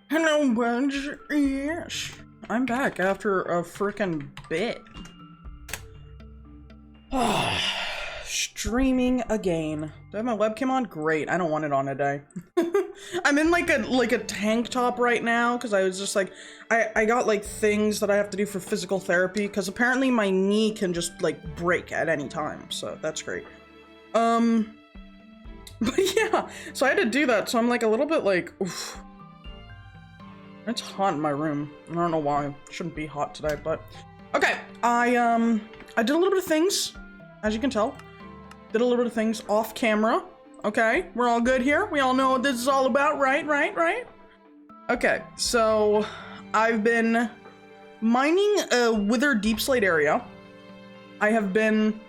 Hello, Budz. Yes, I'm back after a freaking bit. Streaming again. Do I have my webcam on? Great. I don't want it on today. I'm in like a tank top right now because I was just like, I got like things that I have to do for physical therapy because apparently my knee can just like break at any time. So that's great. But yeah, so I had to do that. So I'm like a little bit like, oof. It's hot in my room. I don't know why. It shouldn't be hot today, but okay. I did a little bit of things, as you can tell. Did a little bit of things off camera. Okay, we're all good here. We all know what this is all about, right? Okay, so I've been mining a Wither deep slate area. I have been,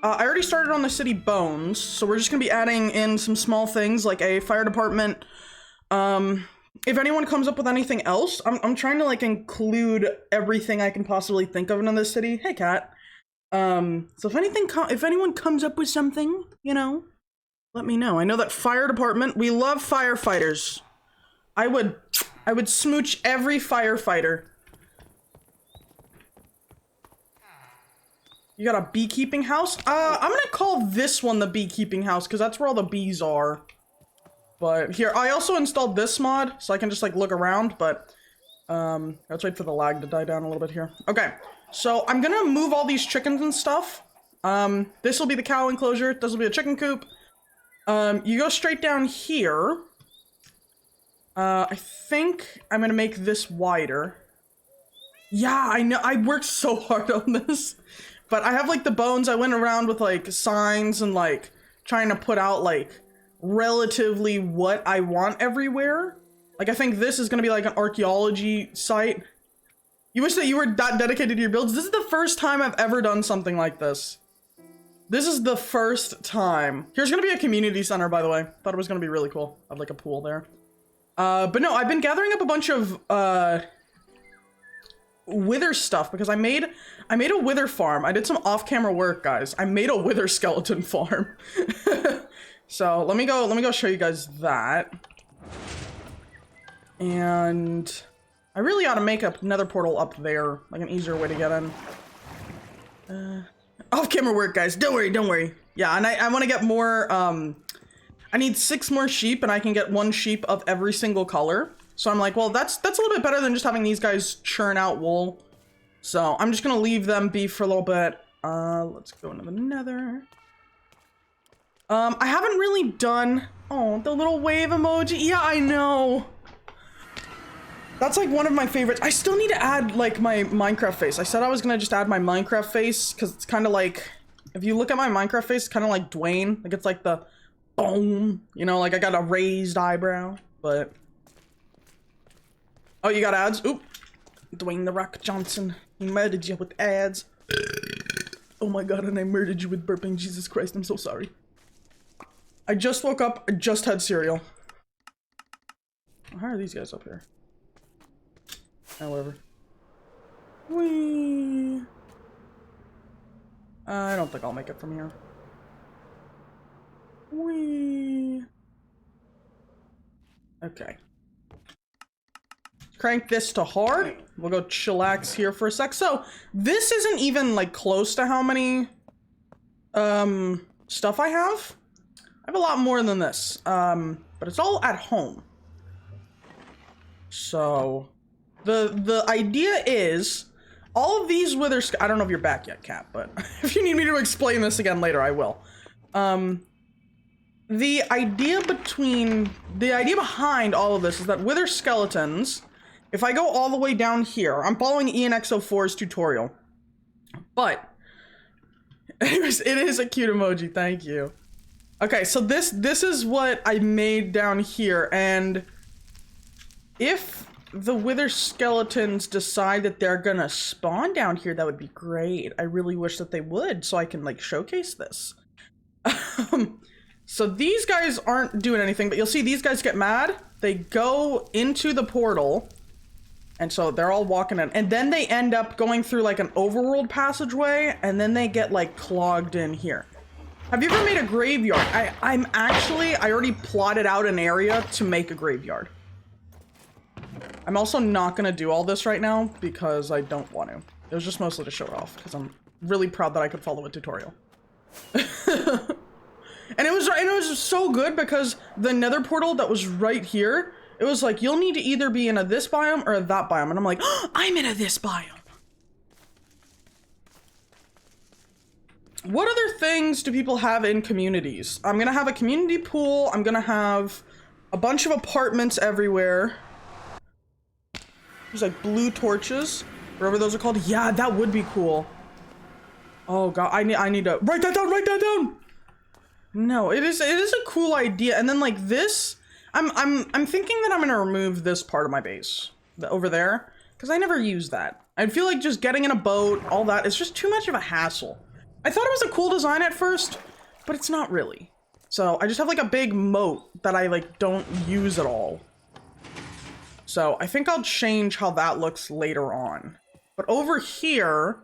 I already started on the city bones, so we're just gonna be adding in some small things like a fire department. If anyone comes up with anything else, I'm trying to like include everything I can possibly think of in this city. Hey, cat. So if anyone comes up with something, you know, let me know. I know that fire department, we love firefighters. I would smooch every firefighter. You got a beekeeping house? I'm gonna call this one the beekeeping house because that's where all the bees are. But here, I also installed this mod so I can just like look around, but let's wait for the lag to die down a little bit here. Okay, so I'm gonna move all these chickens and stuff. This will be the cow enclosure. This will be a chicken coop. You go straight down here. I think I'm gonna make this wider. Yeah, I know, I worked so hard on this. But I have like the bones. I went around with like signs and like trying to put out like relatively what I want everywhere. Like I think this is gonna be like an archaeology site. You wish that you were that dedicated to your builds. This is the first time I've ever done something like this. This is the first time. Here's gonna be a community center, by the way. Thought it was gonna be really cool. I have like a pool there. But no, I've been gathering up a bunch of wither stuff because I made a wither farm. I did some off-camera work, guys. I made a wither skeleton farm. So let me go show you guys that. And I really ought to make a nether portal up there, like an easier way to get in. Off-camera work, guys. Don't worry. Yeah, and I want to get more, I need 6 more sheep and I can get 1 sheep of every single color. So I'm like, well, that's a little bit better than just having these guys churn out wool. So I'm just gonna leave them be for a little bit. Let's go into the nether. I haven't really done, oh, the little wave emoji. Yeah, I know. That's like one of my favorites. I still need to add like my Minecraft face. I said I was gonna just add my Minecraft face because it's kind of like, if you look at my Minecraft face, it's kind of like Dwayne. Like it's like the boom, you know, like I got a raised eyebrow, but. Oh, you got ads? Oop. Dwayne The Rock Johnson. He murdered you with ads. Oh my god, and I murdered you with burping. Jesus Christ, I'm so sorry. I just woke up, I just had cereal. How are these guys up here? Oh, whatever. Whee! I don't think I'll make it from here. Whee! Okay. Crank this to hard. We'll go chillax here for a sec. So this isn't even like close to how many stuff I have. I have a lot more than this, but it's all at home. So the idea is all of these wither, I don't know if you're back yet, Cat, but if you need me to explain this again later, I will. The idea behind all of this is that wither skeletons, if I go all the way down here, I'm following ENX04's tutorial, but anyways, it is a cute emoji, thank you. Okay, so this is what I made down here, and if the wither skeletons decide that they're gonna spawn down here, that would be great. I really wish that they would, so I can like showcase this. So these guys aren't doing anything, but you'll see these guys get mad. They go into the portal, and so they're all walking in, and then they end up going through like an overworld passageway, and then they get like clogged in here. Have you ever made a graveyard? I already plotted out an area to make a graveyard. I'm also not gonna do all this right now because I don't want to. It was just mostly to show it off because I'm really proud that I could follow a tutorial. And it was so good because the nether portal that was right here, it was like, you'll need to either be in a this biome or a that biome. And I'm like, oh, I'm in a this biome. What other things do people have in communities? I'm gonna have a community pool. I'm gonna have a bunch of apartments everywhere. There's like blue torches, whatever those are called. Yeah, that would be cool. Oh god, I need to write that down. No, it is a cool idea. And then like this, I'm thinking that I'm gonna remove this part of my base over there because I never use that. I feel like just getting in a boat, all that, it's just too much of a hassle. I thought it was a cool design at first, but it's not really. So I just have like a big moat that I like don't use at all. So I think I'll change how that looks later on. But over here,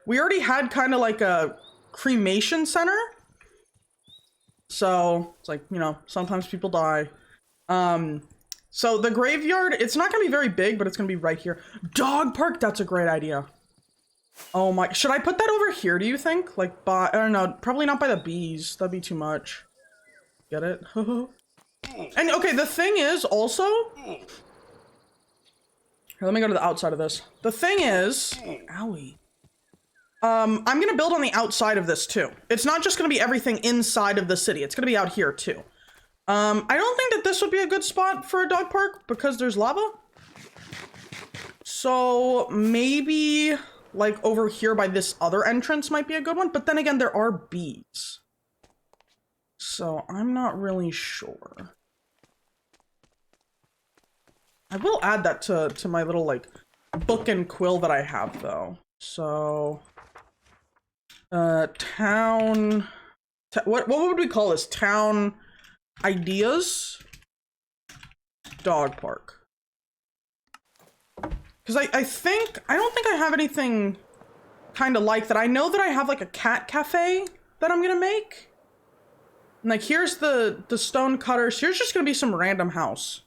we already had kind of like a cremation center. So it's like, you know, sometimes people die. So the graveyard, it's not gonna be very big, but it's gonna be right here. Dog park, that's a great idea. Oh my, should I put that over here, do you think? Like by, I don't know, probably not by the bees. That'd be too much. Get it? And okay, the thing is also, here, let me go to the outside of this. The thing is, owie. I'm gonna build on the outside of this too. It's not just gonna be everything inside of the city. It's gonna be out here too. I don't think that this would be a good spot for a dog park because there's lava. So maybe like over here by this other entrance might be a good one. But then again, there are bees. So I'm not really sure. I will add that to my little like book and quill that I have though. So town, what would we call this? Town ideas dog park. Because I don't think I have anything kind of like that. I know that I have like a cat cafe that I'm gonna make. And like here's the stone cutters. Here's just gonna be some random house.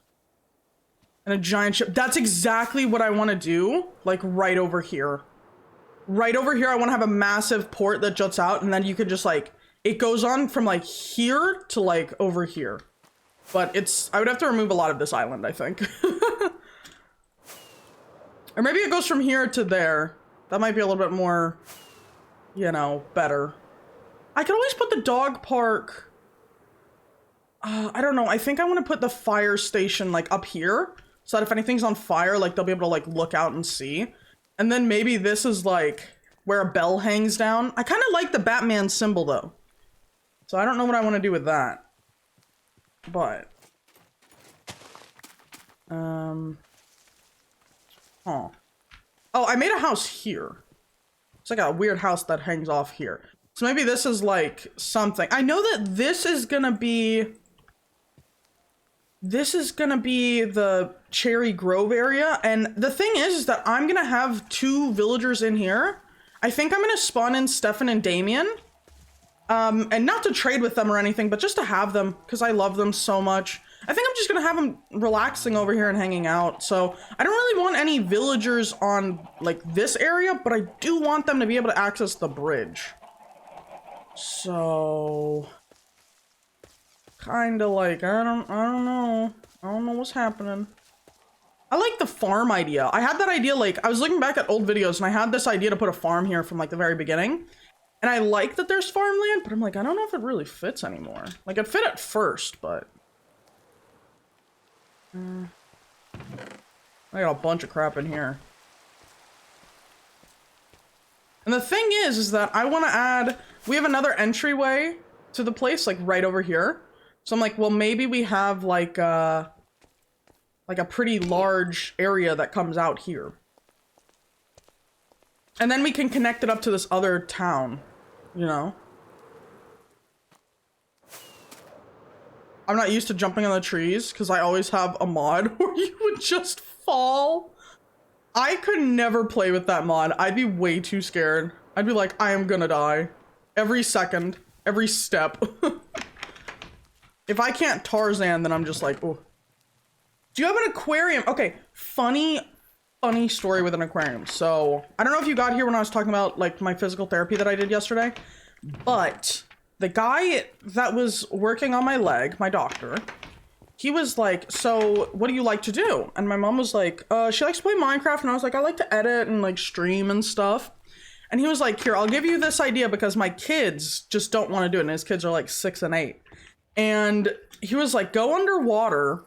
And a giant ship. That's exactly what I want to do. Like right over here. Right over here, I want to have a massive port that juts out, and then you could just like, it goes on from like here to like over here. But it's, I would have to remove a lot of this island, I think. Or maybe it goes from here to there. That might be a little bit more, you know, better. I could always put the dog park. I don't know. I think I want to put the fire station like up here. So that if anything's on fire, like they'll be able to like look out and see. And then maybe this is like where a bell hangs down. I kind of like the Batman symbol though. So I don't know what I want to do with that. But. Huh. Oh, I made a house here. It's like a weird house that hangs off here. So maybe this is like something. I know that this is gonna be the Cherry Grove area. And the thing is that I'm gonna have 2 villagers in here. I think I'm gonna spawn in Stefan and Damien. And not to trade with them or anything, but just to have them because I love them so much. I think I'm just gonna have them relaxing over here and hanging out. So I don't really want any villagers on like this area, but I do want them to be able to access the bridge. So kind of like, I don't know what's happening. I like the farm idea. I had that idea, like I was looking back at old videos and I had this idea to put a farm here from like the very beginning. And I like that there's farmland, but I'm like, I don't know if it really fits anymore. Like it fit at first, but I got a bunch of crap in here. And the thing is that I want to add, we have another entryway to the place, like right over here. So I'm like, well, maybe we have like a pretty large area that comes out here. And then we can connect it up to this other town, you know? I'm not used to jumping on the trees because I always have a mod where you would just fall. I could never play with that mod. I'd be way too scared. I'd be like, I am gonna die. Every second, every step. If I can't Tarzan, then I'm just like, oh. Do you have an aquarium? Okay, funny story with an aquarium. So I don't know if you got here when I was talking about like my physical therapy that I did yesterday, but the guy that was working on my leg, my doctor, he was like, so what do you like to do? And my mom was like, she likes to play Minecraft. And I was like, I like to edit and like stream and stuff. And he was like, here, I'll give you this idea because my kids just don't want to do it. And his kids are like 6 and 8. And he was like, go underwater,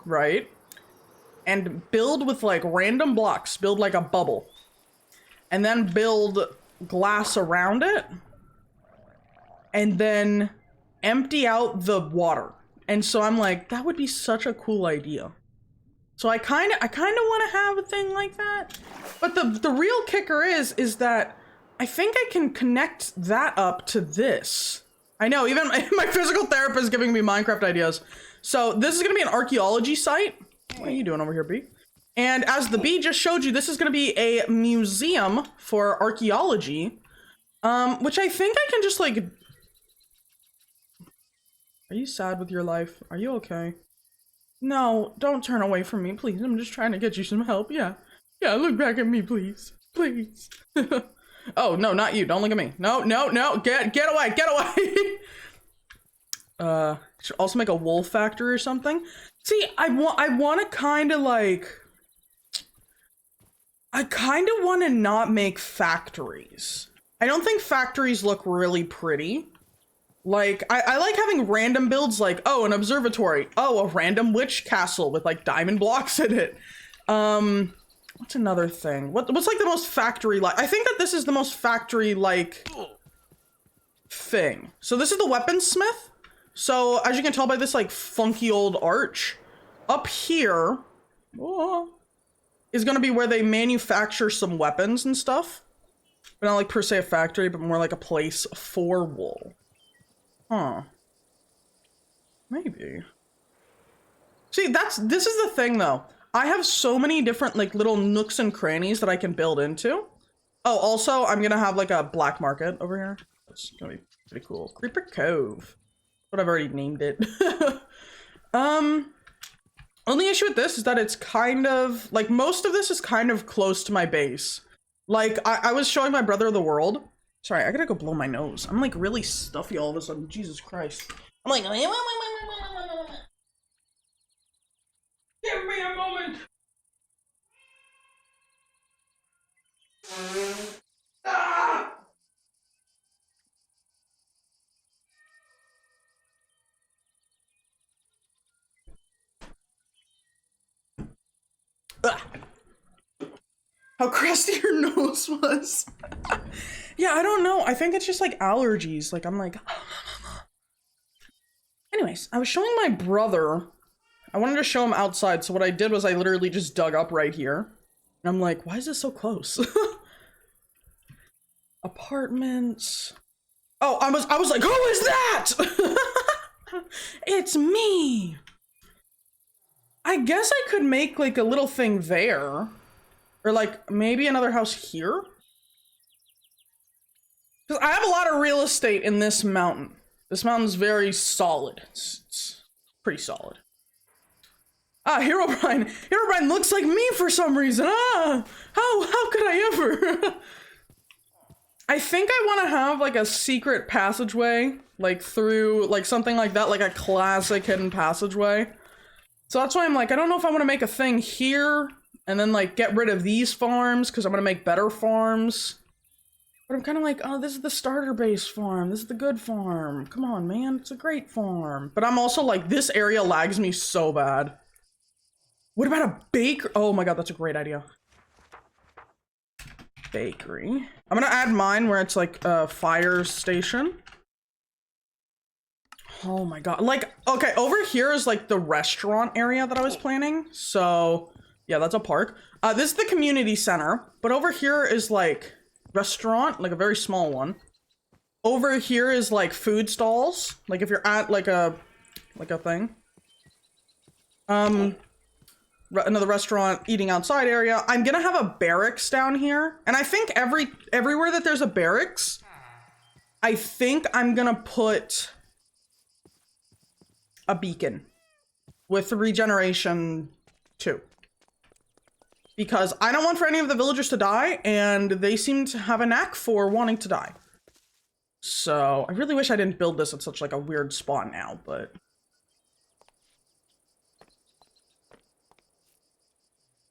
right? And build with like random blocks, build like a bubble. And then build glass around it. And then empty out the water. And so I'm like, that would be such a cool idea. So I kind of want to have a thing like that. But the real kicker is that I think I can connect that up to this. I know, even my physical therapist is giving me Minecraft ideas. So this is going to be an archaeology site. What are you doing over here, Bee? And as the bee just showed you, this is going to be a museum for archaeology. Which I think I can just like... Are you sad with your life? Are you okay? No, don't turn away from me, please. I'm just trying to get you some help. Yeah. Yeah, look back at me, please. Please. Oh, no, not you. Don't look at me. No. Get away. Should also make a wool factory or something. See, I want to kind of like... I kind of want to not make factories. I don't think factories look really pretty. Like, I like having random builds like, oh, an observatory. Oh, a random witch castle with like diamond blocks in it. What's another thing? What's like the most factory-like? I think that this is the most factory-like thing. So this is the weaponsmith. So as you can tell by this like funky old arch, up here is gonna be where they manufacture some weapons and stuff. But not like per se a factory, but more like a place for wool. Huh. Maybe. See, this is the thing though. I have so many different like little nooks and crannies that I can build into. Oh, also I'm gonna have like a black market over here. That's gonna be pretty cool. Creeper Cove. But I've already named it. Only issue with this is that it's kind of like most of this is kind of close to my base. Like I was showing my brother the world. Sorry, I gotta go blow my nose. I'm like really stuffy all of a sudden. Jesus Christ. I'm like, give me a moment. Ah! How crusty your nose was. Yeah, I don't know. I think it's just like allergies. Like I'm like. Anyways, I was showing my brother. I wanted to show him outside. So what I did was I literally just dug up right here. And I'm like, why is this so close? Apartments. Oh, I was like, who is that? It's me. I guess I could make like a little thing there. Or like maybe another house here. Because I have a lot of real estate in this mountain. This mountain's very solid. It's pretty solid. Ah, Herobrine. Herobrine looks like me for some reason. Ah, how could I ever? I think I want to have like a secret passageway, like through like something like that, like a classic hidden passageway. So that's why I'm like, I don't know if I want to make a thing here and then like get rid of these farms because I'm going to make better farms. But I'm kind of like, oh, this is the starter base farm. This is the good farm. Come on, man. It's a great farm. But I'm also like, this area lags me so bad. What about a bakery? Oh my god, that's a great idea. Bakery. I'm gonna add mine where it's like a fire station. Oh my god. Like, okay, over here is like the restaurant area that I was planning. So, yeah, that's a park. This is the community center. But over here is like restaurant, like a very small one. Over here is like food stalls. Like if you're at like a thing. Another restaurant, eating outside area. I'm gonna have a barracks down here. And I think everywhere that there's a barracks, I think I'm gonna put a beacon with regeneration 2. Because I don't want for any of the villagers to die, and they seem to have a knack for wanting to die. So, I really wish I didn't build this at such like a weird spot now, but...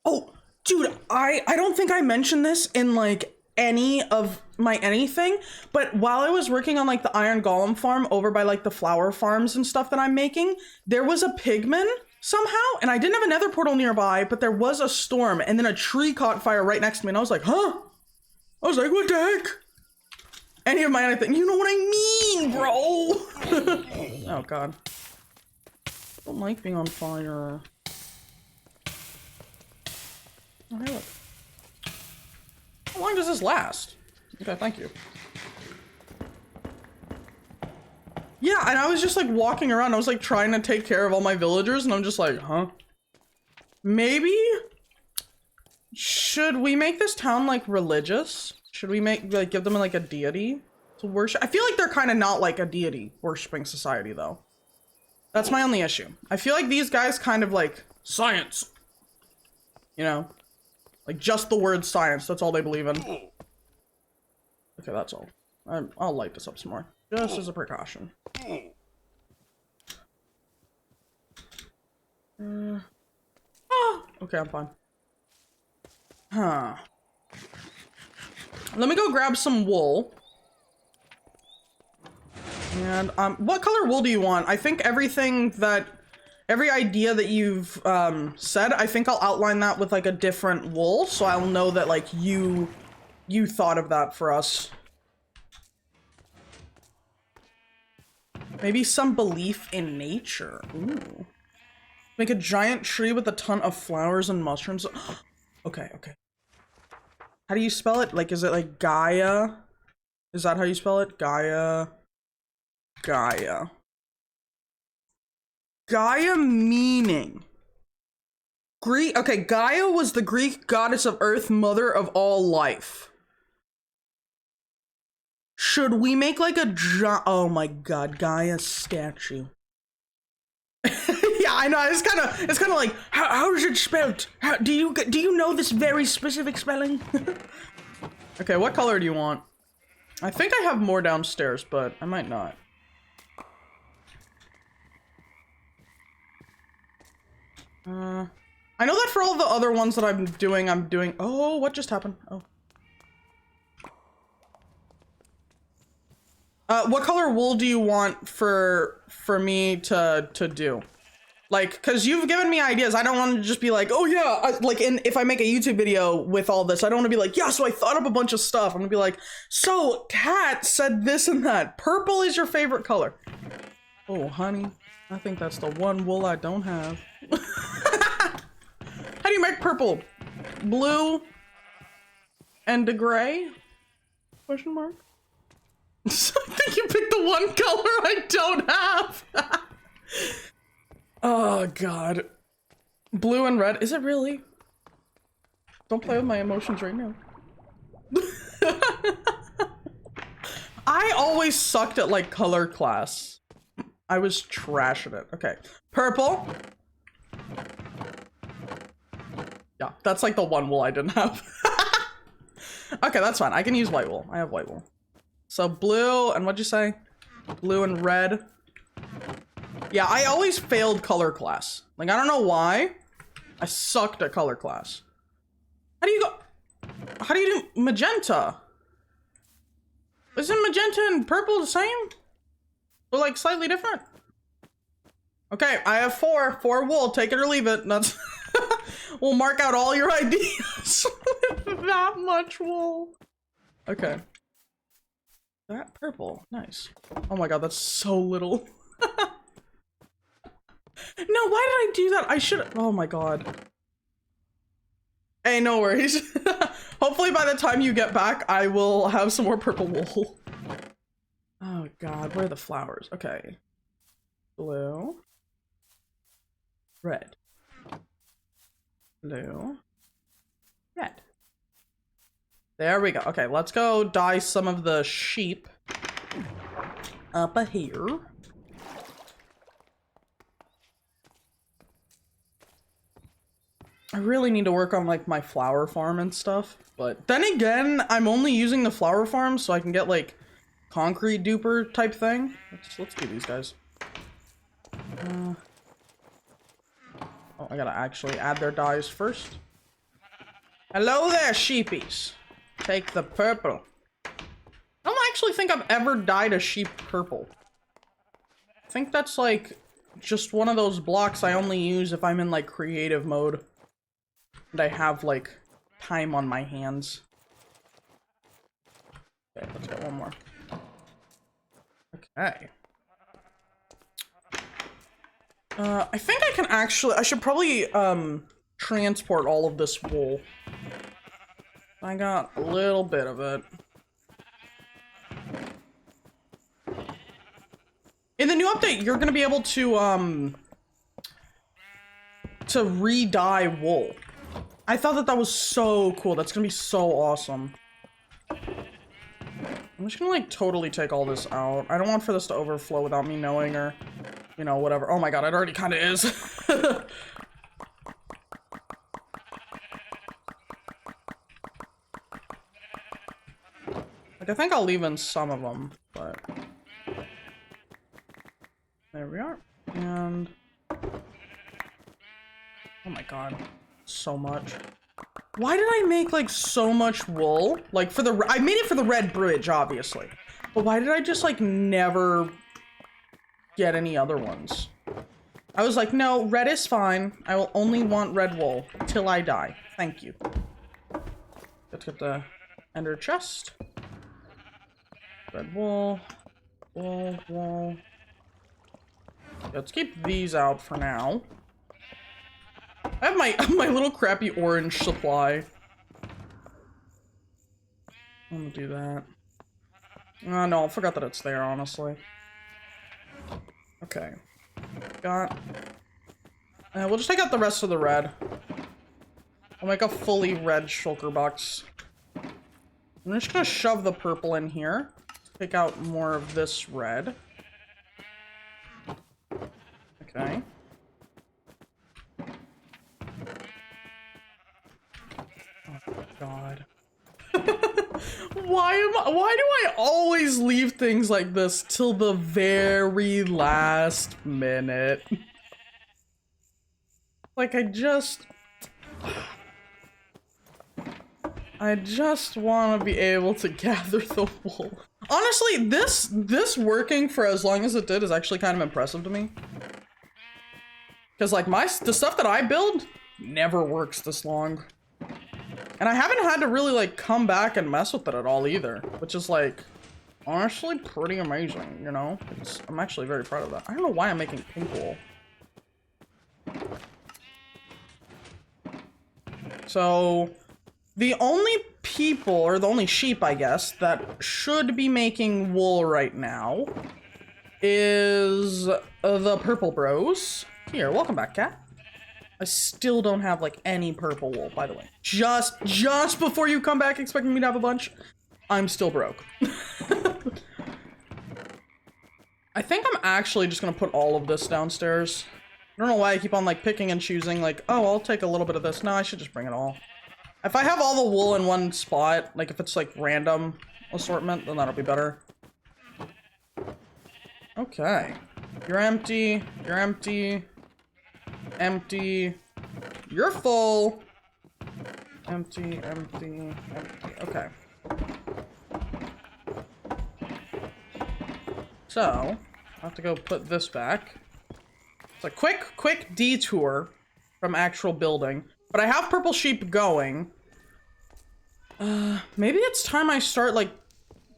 Oh, dude, I don't think I mentioned this in like any of my anything, but while I was working on like the iron golem farm over by like the flower farms and stuff that I'm making, there was a pigman somehow, and I didn't have a nether portal nearby, but there was a storm, and then a tree caught fire right next to me, and I was like, huh? I was like, what the heck? Any of my anything, you know what I mean, bro? Oh god. I don't like being on fire. Oh, hey, look. How long does this last? Okay, thank you. Yeah, and I was just like walking around. I was like trying to take care of all my villagers, and I'm just like, huh? Maybe? Should we make this town like religious? Should we make like give them like a deity to worship? I feel like they're kind of not like a deity worshipping society though. That's my only issue. I feel like these guys kind of like science. You know? Like, just the word science, that's all they believe in. Okay, that's all. I'll light this up some more, just as a precaution. Okay, I'm fine. Huh. Let me go grab some wool. And, what color wool do you want? I think every idea that you've said, I think I'll outline that with like a different wool, so I'll know that like you thought of that for us. Maybe some belief in nature. Ooh. Make a giant tree with a ton of flowers and mushrooms. Okay, okay. How do you spell it? Like, is it like Gaia? Is that how you spell it? Gaia. Gaia. Gaia meaning. Greek. Okay, Gaia was the Greek goddess of earth, mother of all life. Should we make like a oh my god, Gaia statue? Yeah, I know. It's kind of like how is it spelled? Do you know this very specific spelling? Okay, what color do you want? I think I have more downstairs, but I might not. I know that for all the other ones that I'm doing, oh, what just happened? Oh. What color wool do you want for me to do? Like, cause you've given me ideas. I don't want to just be like, oh yeah, if I make a YouTube video with all this, I don't want to be like, yeah, so I thought up a bunch of stuff. I'm gonna be like, so Kat said this and that. Purple is your favorite color. Oh, honey, I think that's the one wool I don't have. How do you make purple? Blue and a gray? Question mark? I think you picked the one color I don't have. Oh god. Blue and red. Is it really? Don't play with my emotions right now. I always sucked at like color class. I was trash at it. Okay. Purple. Yeah, that's like the one wool I didn't have. Okay, that's fine. I can use white wool. I have white wool. So blue, and what'd you say? Blue and red. Yeah, I always failed color class. Like, I don't know why. I sucked at color class. How do you do magenta? Isn't magenta and purple the same? Or like slightly different? Okay, I have 4 wool, take it or leave it. That's we'll mark out all your ideas with that much wool. Okay. That purple, nice. Oh my god, that's so little. No, why did I do that? I should, oh my god. Hey, no worries. Hopefully by the time you get back, I will have some more purple wool. Oh god, where are the flowers? Okay. Blue. Red. Blue. Red. There we go. Okay, let's go dye some of the sheep up a here. I really need to work on like my flower farm and stuff. But then again, I'm only using the flower farm so I can get like concrete duper type thing. Let's do these guys. Oh, I gotta actually add their dyes first. Hello there, sheepies. Take the purple. I don't actually think I've ever dyed a sheep purple. I think that's like just one of those blocks I only use if I'm in like creative mode. And I have like time on my hands. Okay, let's get one more. Okay. I think I can actually, I should probably transport all of this wool. I got a little bit of it. In the new update, you're gonna be able to re-dye wool. I thought that that was so cool. That's gonna be so awesome. I'm just gonna like totally take all this out. I don't want for this to overflow without me knowing, or, you know, whatever. Oh my god, it already kind of is. Like, I think I'll leave in some of them, but... There we are. And... Oh my god. So much. Why did I make, like, so much wool? Like, for the... I made it for the red bridge, obviously. But why did I just, like, never get any other ones? I was like, no, red is fine. I will only want red wool till I die. Thank you. Let's get the ender chest. Red wool. Wool, wool. Let's keep these out for now. I have my little crappy orange supply. I'm gonna do that. Oh no, I forgot that it's there, honestly. Okay. Got... we'll just take out the rest of the red. I'll make a fully red shulker box. I'm just gonna shove the purple in here. Take out more of this red. Okay. Oh god. Why do I always leave things like this till the very last minute? Like, I just want to be able to gather the wool. Honestly, this working for as long as it did is actually kind of impressive to me. Because, like, the stuff that I build never works this long. And I haven't had to really, like, come back and mess with it at all either. Which is, like, honestly pretty amazing, you know? I'm actually very proud of that. I don't know why I'm making pink wool. So, the only people, or the only sheep, I guess, that should be making wool right now is the purple bros. Here, welcome back, cat. I still don't have, like, any purple wool, by the way. Just before you come back expecting me to have a bunch, I'm still broke. I think I'm actually just gonna put all of this downstairs. I don't know why I keep on, like, picking and choosing, like, oh, I'll take a little bit of this. No, I should just bring it all. If I have all the wool in one spot, like, if it's, like, random assortment, then that'll be better. Okay. You're empty. You're empty. Empty. You're full. Empty, empty, empty. Okay. So, I have to go put this back. It's a quick detour from actual building. But I have purple sheep going. Maybe it's time I start, like,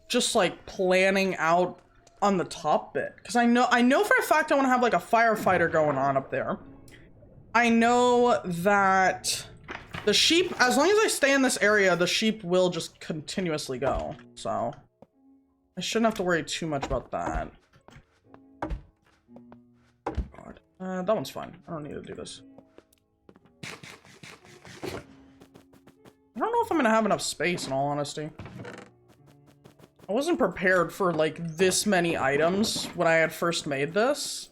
just, like, planning out on the top bit. Because I know for a fact I want to have, like, a firefighter going on up there. I know that the sheep, as long as I stay in this area, the sheep will just continuously go. So, I shouldn't have to worry too much about that. God. That one's fine. I don't need to do this. I don't know if I'm gonna have enough space, in all honesty. I wasn't prepared for, like, this many items when I had first made this.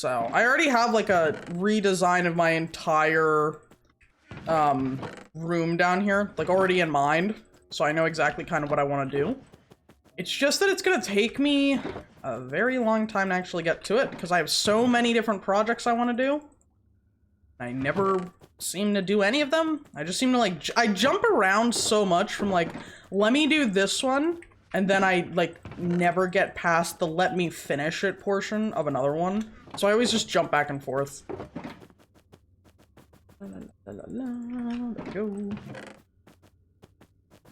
So I already have like a redesign of my entire room down here, like already in mind. So I know exactly kind of what I want to do. It's just that it's gonna take me a very long time to actually get to it because I have so many different projects I want to do. I never seem to do any of them. I just seem to like, I jump around so much from like, let me do this one. And then I like never get past the let me finish it portion of another one. So I always just jump back and forth. There we go.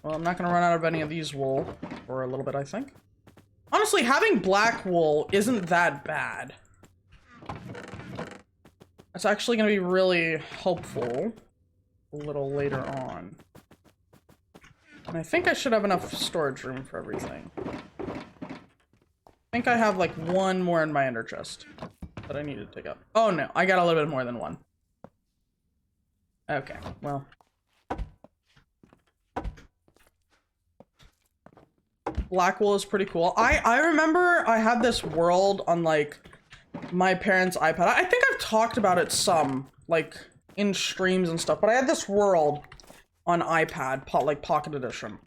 Well, I'm not gonna run out of any of these wool for a little bit, I think. Honestly, having black wool isn't that bad. It's actually gonna be really helpful a little later on. And I think I should have enough storage room for everything. I think I have like one more in my ender chest that I need to dig up. Oh no, I got a little bit more than one. Okay, well. Black wool is pretty cool. I remember I had this world on like my parents' iPad. I think I've talked about it some, like in streams and stuff, but I had this world on iPad, like Pocket Edition.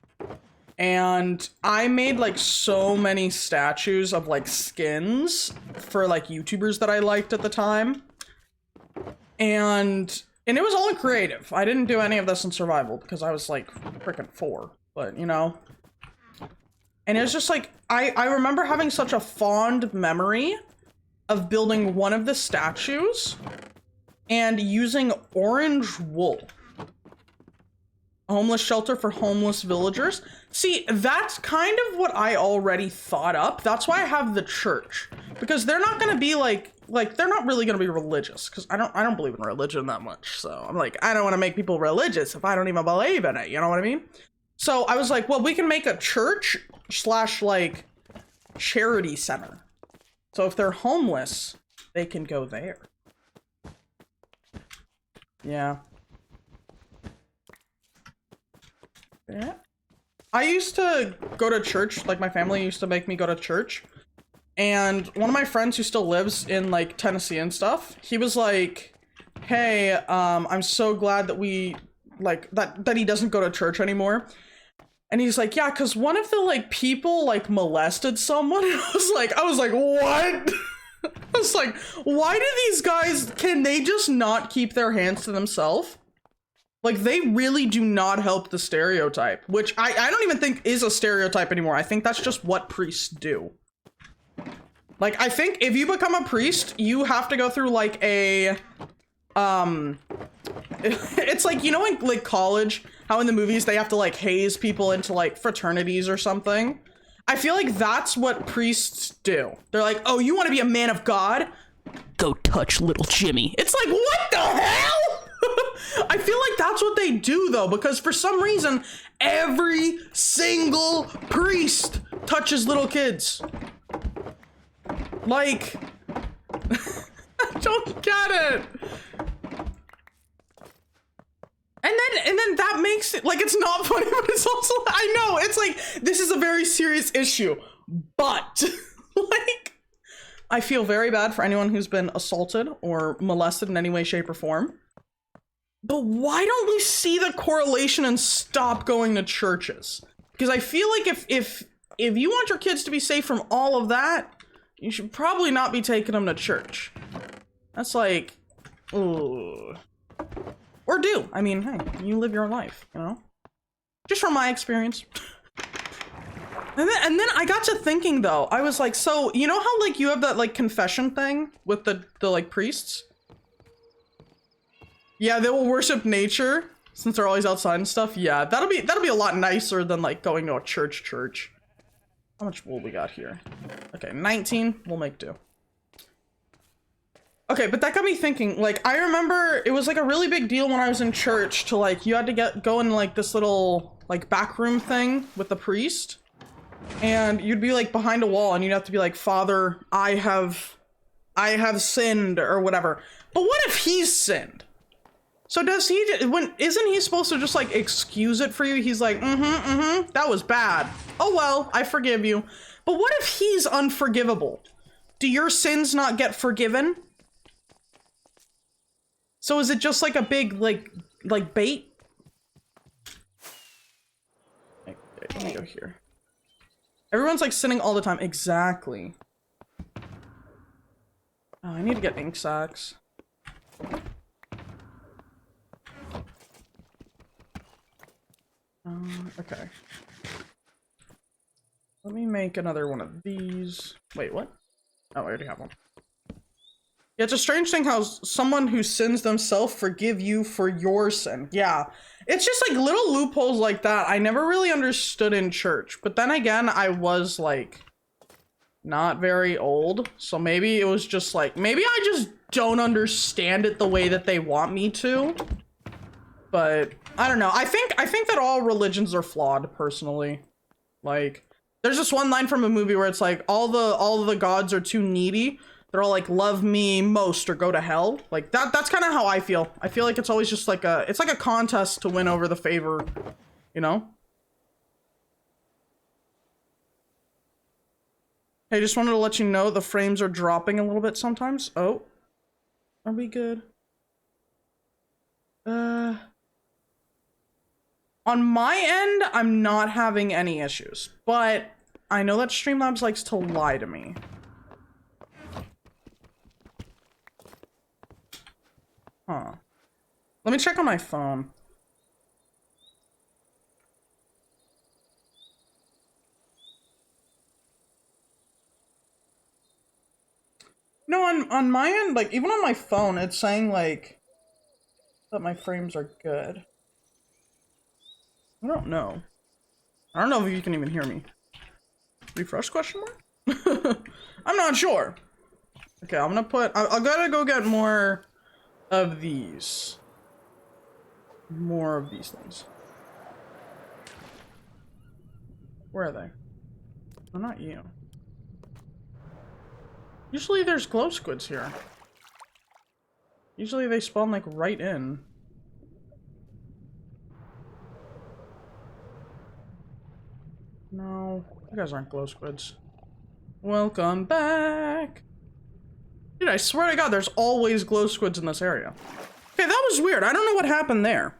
And I made like so many statues of like skins for like YouTubers that I liked at the time. And it was all in creative. I didn't do any of this in survival because I was like freaking 4, but you know. And it was just like, I remember having such a fond memory of building one of the statues and using orange wool. A homeless shelter for homeless villagers. See, that's kind of what I already thought up. That's why I have the church. Because they're not gonna be like they're not really gonna be religious. Because I don't believe in religion that much. So I'm like, I don't want to make people religious if I don't even believe in it. You know what I mean? So I was like, well, we can make a church / like charity center. So if they're homeless, they can go there. Yeah. Yeah. I used to go to church, like my family used to make me go to church. And one of my friends who still lives in like Tennessee and stuff, he was like, hey, I'm so glad that we like that he doesn't go to church anymore. And he's like, yeah, because one of the like people like molested someone. And I was like, what? I was like, why do these guys, can they just not keep their hands to themselves? Like, they really do not help the stereotype, which I don't even think is a stereotype anymore. I think that's just what priests do. Like, I think if you become a priest, you have to go through like a, it's like, you know, in like college, how in the movies they have to like haze people into like fraternities or something. I feel like that's what priests do. They're like, oh, you want to be a man of God? Go touch little Jimmy. It's like, what the hell? I feel like that's what they do though, because for some reason, every single priest touches little kids. Like, I don't get it. And then that makes it like, it's not funny, but it's also, I know, it's like, this is a very serious issue, but like, I feel very bad for anyone who's been assaulted or molested in any way, shape, or form. But why don't we see the correlation and stop going to churches? Because I feel like if you want your kids to be safe from all of that, you should probably not be taking them to church. That's like, ugh. Or do. I mean, hey, you live your life, you know? Just from my experience. And then I got to thinking though, I was like, so you know how like you have that like confession thing with the like priests? Yeah, they will worship nature since they're always outside and stuff. Yeah, that'll be a lot nicer than like going to a church. How much wool we got here? Okay, 19, we'll make do. Okay, but that got me thinking, like, I remember it was like a really big deal when I was in church to like, you had to go in like this little like back room thing with the priest. And you'd be like behind a wall and you'd have to be like, Father, I have sinned or whatever. But what if he's sinned? So does he, isn't he supposed to just like excuse it for you? He's like, that was bad. Oh well, I forgive you. But what if he's unforgivable? Do your sins not get forgiven? So is it just like a big, like bait? Okay, let me go here. Everyone's like sitting all the time. Exactly. Oh, I need to get ink sacks. Okay. Let me make another one of these. Wait, what? Oh, I already have one. Yeah, it's a strange thing how someone who sins themselves forgive you for your sin. Yeah. It's just like little loopholes like that I never really understood in church. But then again, I was like not very old. So maybe it was just like, maybe I just don't understand it the way that they want me to. But I don't know. I think that all religions are flawed, personally. Like, there's this one line from a movie where it's like all the gods are too needy. They're all like, love me most or go to hell. Like that's kind of how I feel. I feel like it's always just like it's like a contest to win over the favor, you know? Hey, just wanted to let you know the frames are dropping a little bit sometimes. Oh, are we good? On my end, I'm not having any issues, but I know that Streamlabs likes to lie to me. Huh. Let me check on my phone. No, on my end, like, even on my phone, it's saying, like, that my frames are good. I don't know. I don't know if you can even hear me. Refresh question mark? I'm not sure. Okay, I'm gonna put... I gotta go get more of these. More of these things. Where are they? Oh, not you. Usually there's glow squids here. Usually they spawn like right in. No, you guys aren't glow squids. Welcome back. Dude, I swear to God, there's always glow squids in this area. Okay, that was weird. I don't know what happened there.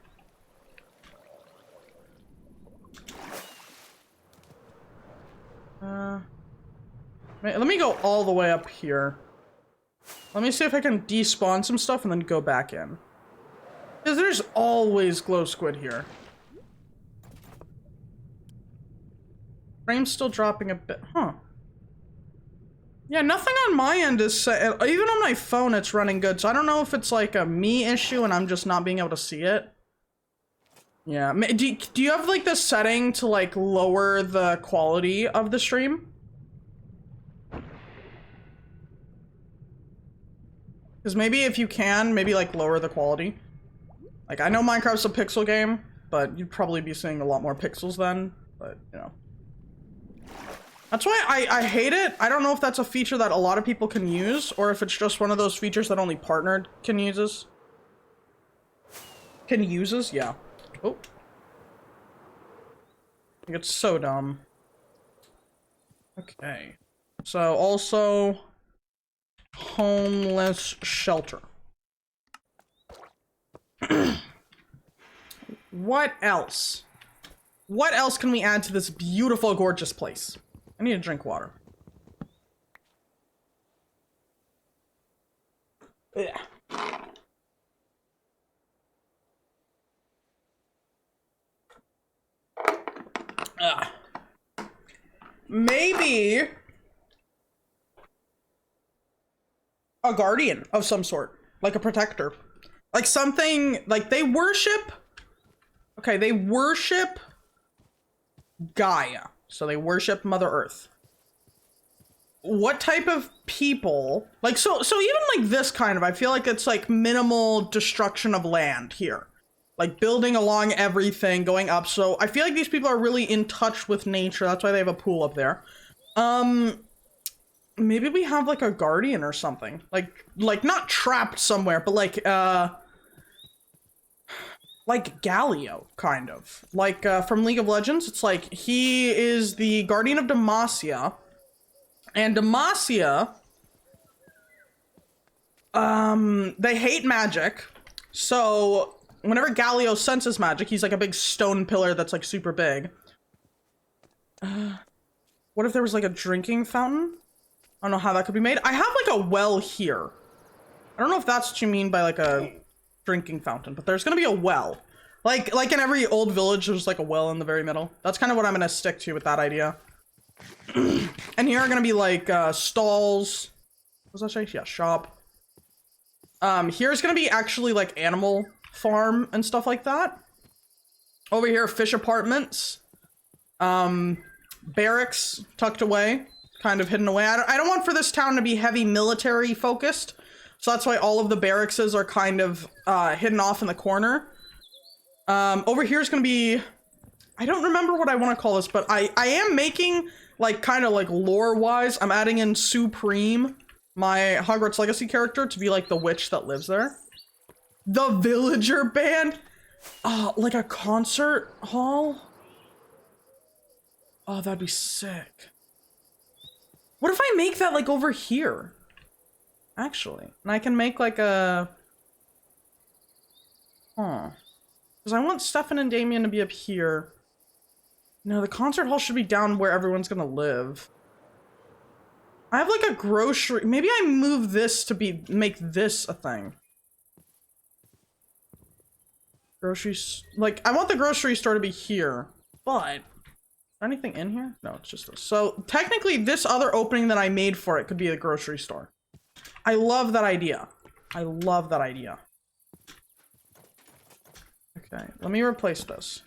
Let me go all the way up here. Let me see if I can despawn some stuff and then go back in. Because there's always glow squid here. Frame's still dropping a bit. Huh. Yeah, nothing on my end is... even on my phone, it's running good. So I don't know if it's like a me issue and I'm just not being able to see it. Yeah. Do you have like the setting to like lower the quality of the stream? Because maybe if you can, maybe like lower the quality. Like, I know Minecraft's a pixel game, but you'd probably be seeing a lot more pixels then, but you know. That's why I hate it. I don't know if that's a feature that a lot of people can use, or if it's just one of those features that only partnered can uses. Yeah. Oh. Like, it's so dumb. Okay. So, also... homeless shelter. What else? What else can we add to this beautiful, gorgeous place? I need to drink water. Yeah. Maybe a guardian of some sort, like a protector, like something like they worship. Okay, they worship Gaia, so they worship Mother Earth. What type of people, like, so even like this kind of, I feel like it's like minimal destruction of land here, like building along everything, going up. So I feel like these people are really in touch with nature. That's why they have a pool up there. Maybe we have like a guardian or something, like not trapped somewhere, but like Galio, kind of like from League of Legends. It's like he is the guardian of Demacia, and Demacia, they hate magic, So whenever Galio senses magic, he's like a big stone pillar that's like super big. What if there was like a drinking fountain? I don't know how that could be made. I have like a well here. I don't know if that's what you mean by like a drinking fountain, but there's gonna be a well. Like in every old village, there's like a well in the very middle. That's kind of what I'm gonna stick to with that idea. And here are gonna be like stalls. What was that say? Yeah, shop. Here's gonna be actually like animal farm and stuff like that. Over here, fish apartments. Barracks tucked away, kind of hidden away. I don't want for this town to be heavy military focused. So that's why all of the barracks are kind of hidden off in the corner. Over here is going to be, I don't remember what I want to call this, but I am making like kind of like lore wise, I'm adding in Supreme, my Hogwarts Legacy character, to be like the witch that lives there. The Villager band? Like a concert hall? Oh, that'd be sick. What if I make that like over here? Actually, and I can make like a... Because I want Stefan and Damien to be up here. No, the concert hall should be down where everyone's gonna live. I have like a grocery... Maybe I move this to make this a thing. Groceries... Like, I want the grocery store to be here, but... Anything in here? No, it's just this. So technically this other opening that I made for it could be a grocery store. I love that idea. I love that idea. Okay, let me replace this.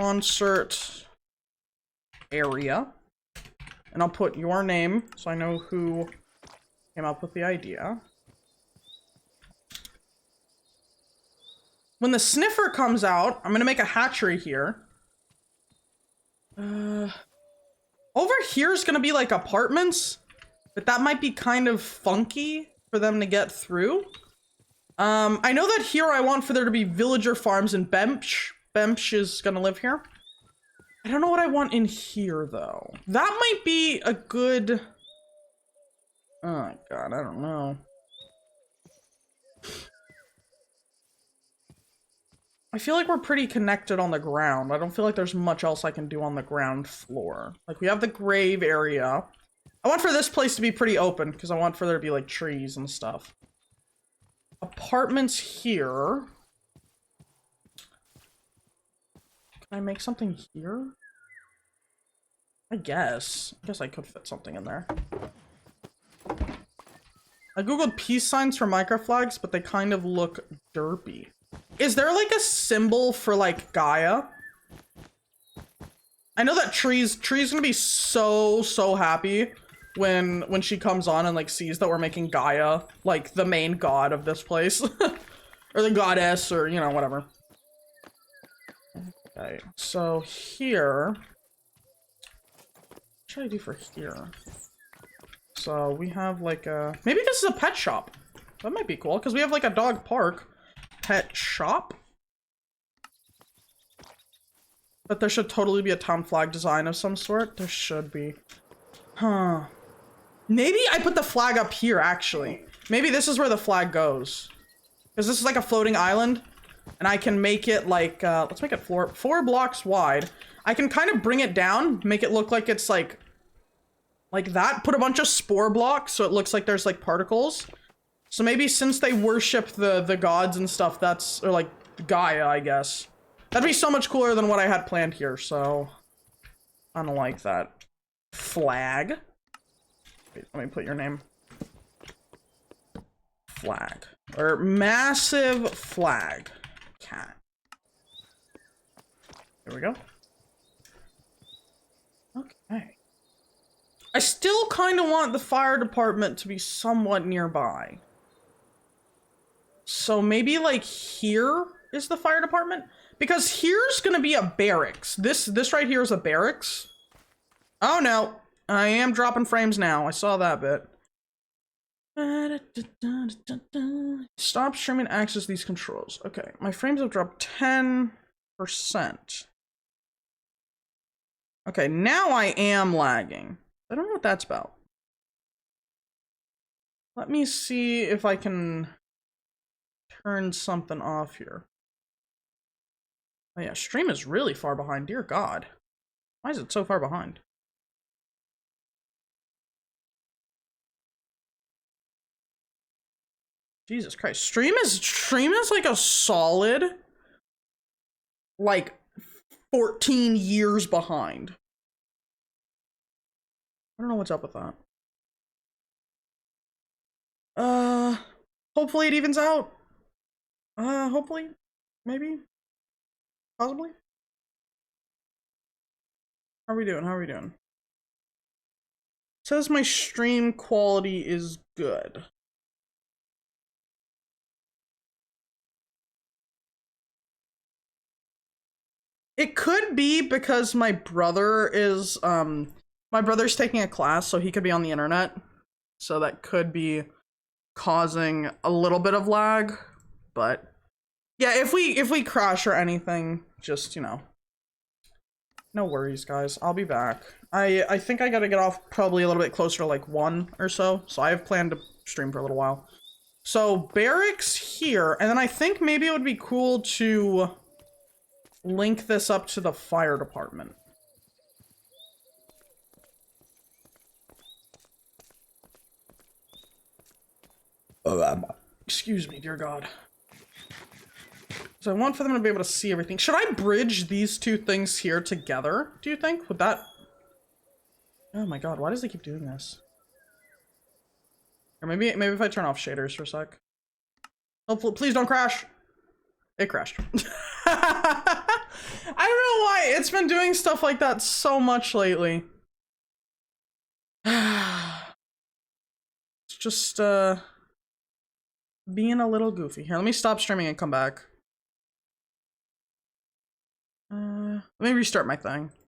Concert area. And I'll put your name so I know who came up with the idea. When the sniffer comes out, I'm gonna make a hatchery here. Over here is gonna be like apartments, but that might be kind of funky for them to get through. I know that here I want for there to be villager farms and Bench. Bench is gonna live here. I don't know what I want in here though. That might be a good... Oh god, I don't know. I feel like we're pretty connected on the ground. I don't feel like there's much else I can do on the ground floor. Like, we have the grave area. I want for this place to be pretty open, because I want for there to be, like, trees and stuff. Apartments here. Can I make something here? I guess. I guess I could fit something in there. I googled peace signs for micro flags, but they kind of look derpy. Is there like a symbol for like Gaia? I know that Tree's gonna be so happy when she comes on and like sees that we're making Gaia like the main god of this place. Or the goddess, or you know, whatever. Okay, so here, what should I do for here? So we have like a, maybe this is a pet shop. That might be cool, because we have like a dog park. Pet shop? But there should totally be a town flag design of some sort. There should be. Huh. Maybe I put the flag up here, actually. Maybe this is where the flag goes. Because this is like a floating island. And I can make it like, let's make it 4 blocks wide. I can kind of bring it down, make it look like it's like that. Put a bunch of spore blocks so it looks like there's like particles. So maybe since they worship the gods and stuff, that's, or like Gaia, I guess. That'd be so much cooler than what I had planned here, so I don't like that. Flag. Wait, let me put your name. Flag. Or massive flag. Cat. There we go. Okay. I still kind of want the fire department to be somewhat nearby. So maybe like here is the fire department? Because here's gonna be a barracks. This right here is a barracks. Oh no, I am dropping frames now. I saw that bit. Stop streaming, access these controls. Okay, my frames have dropped 10%. Okay, now I am lagging. I don't know what that's about. Let me see if I can turn something off here. Oh yeah, stream is really far behind. Dear God. Why is it so far behind? Jesus Christ. Stream is like a solid, like, 14 years behind. I don't know what's up with that. Hopefully it evens out. Hopefully. Maybe. Possibly. How are we doing? How are we doing? It says my stream quality is good. It could be because my brother's taking a class, so he could be on the internet. So that could be causing a little bit of lag, but yeah, if we crash or anything, just, you know, no worries, guys. I'll be back. I think I gotta get off probably a little bit closer to like 1 or so I have planned to stream for a little while. So barracks here, and then I think maybe it would be cool to link this up to the fire department. Excuse me, dear God. So I want for them to be able to see everything. Should I bridge these two things here together, do you think? Would that... Oh my God, why does it keep doing this? Or maybe if I turn off shaders for a sec. Hopefully, please don't crash. It crashed. I don't know why. It's been doing stuff like that so much lately. It's just, being a little goofy. Here, let me stop streaming and come back. Let me restart my thing.